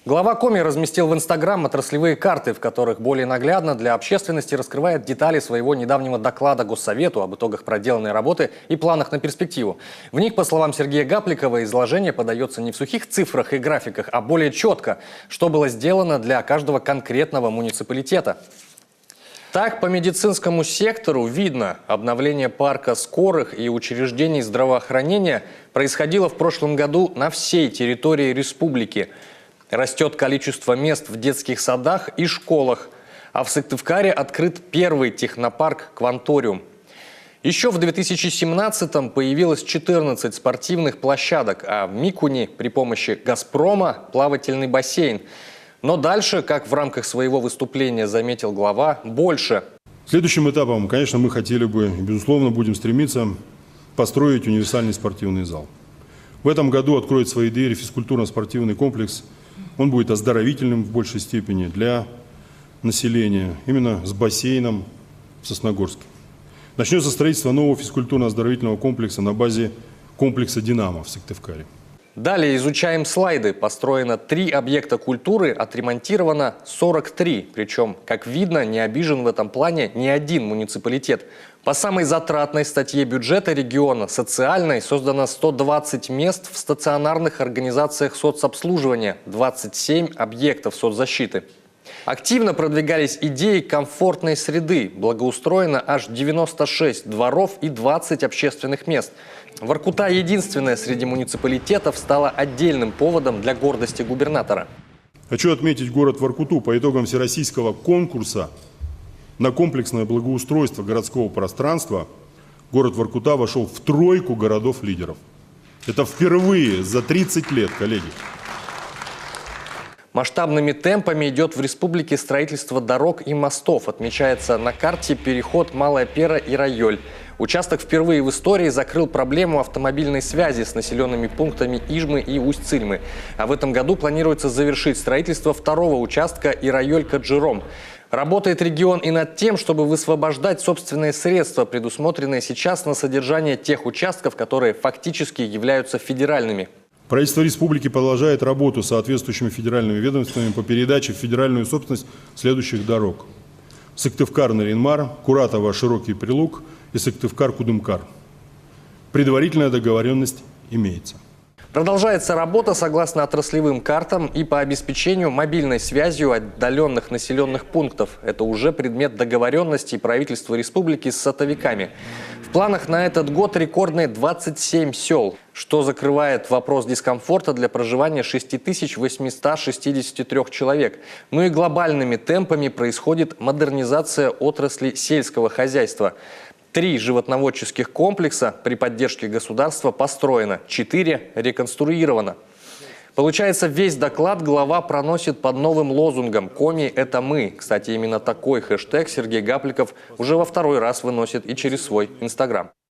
Глава Коми разместил в Инстаграм отраслевые карты, в которых более наглядно для общественности раскрывает детали своего недавнего доклада Госсовету об итогах проделанной работы и планах на перспективу. В них, по словам Сергея Гапликова, изложение подается не в сухих цифрах и графиках, а более четко, что было сделано для каждого конкретного муниципалитета. Так, по медицинскому сектору видно, обновление парка скорых и учреждений здравоохранения происходило в прошлом году на всей территории республики. Растет количество мест в детских садах и школах, а в Сыктывкаре открыт первый технопарк «Кванториум». Еще в 2017-м появилось 14 спортивных площадок, а в Микуни при помощи «Газпрома» плавательный бассейн. Но дальше, как в рамках своего выступления заметил глава, больше. Следующим этапом, конечно, мы хотели бы, и, безусловно, будем стремиться построить универсальный спортивный зал. В этом году откроет свои двери физкультурно-спортивный комплекс. Он будет оздоровительным в большей степени для населения, именно с бассейном в Сосногорске. Начнется строительство нового физкультурно-оздоровительного комплекса на базе комплекса «Динамо» в Сыктывкаре. Далее изучаем слайды. Построено 3 объекта культуры, отремонтировано 43. Причем, как видно, не обижен в этом плане ни один муниципалитет. По самой затратной статье бюджета региона, социальной, создано 120 мест в стационарных организациях соцобслуживания, 27 объектов соцзащиты. Активно продвигались идеи комфортной среды. Благоустроено аж 96 дворов и 20 общественных мест. Воркута, единственная среди муниципалитетов, стала отдельным поводом для гордости губернатора. Хочу отметить город Воркуту. По итогам всероссийского конкурса на комплексное благоустройство городского пространства город Воркута вошел в тройку городов-лидеров. Это впервые за 30 лет, коллеги. Масштабными темпами идет в республике строительство дорог и мостов. Отмечается на карте переход Малая Пера и Райоль. Участок впервые в истории закрыл проблему автомобильной связи с населенными пунктами Ижмы и Усть-Цильмы. А в этом году планируется завершить строительство второго участка Ирайоль-Каджиром. Работает регион и над тем, чтобы высвобождать собственные средства, предусмотренные сейчас на содержание тех участков, которые фактически являются федеральными. Правительство республики продолжает работу с соответствующими федеральными ведомствами по передаче в федеральную собственность следующих дорог: Сыктывкар-Наринмар, Куратово-Широкий Прилук и Сыктывкар-Кудымкар. Предварительная договоренность имеется. Продолжается работа согласно отраслевым картам и по обеспечению мобильной связью отдаленных населенных пунктов. Это уже предмет договоренности правительства республики с сотовиками. В планах на этот год рекордные 27 сел, что закрывает вопрос дискомфорта для проживания 6863 человек. Ну и глобальными темпами происходит модернизация отрасли сельского хозяйства. 3 животноводческих комплекса при поддержке государства построено, 4 реконструировано. Получается, весь доклад глава проносит под новым лозунгом «Коми – это мы». Кстати, именно такой хэштег Сергей Гапликов уже во 2-й раз выносит и через свой Инстаграм.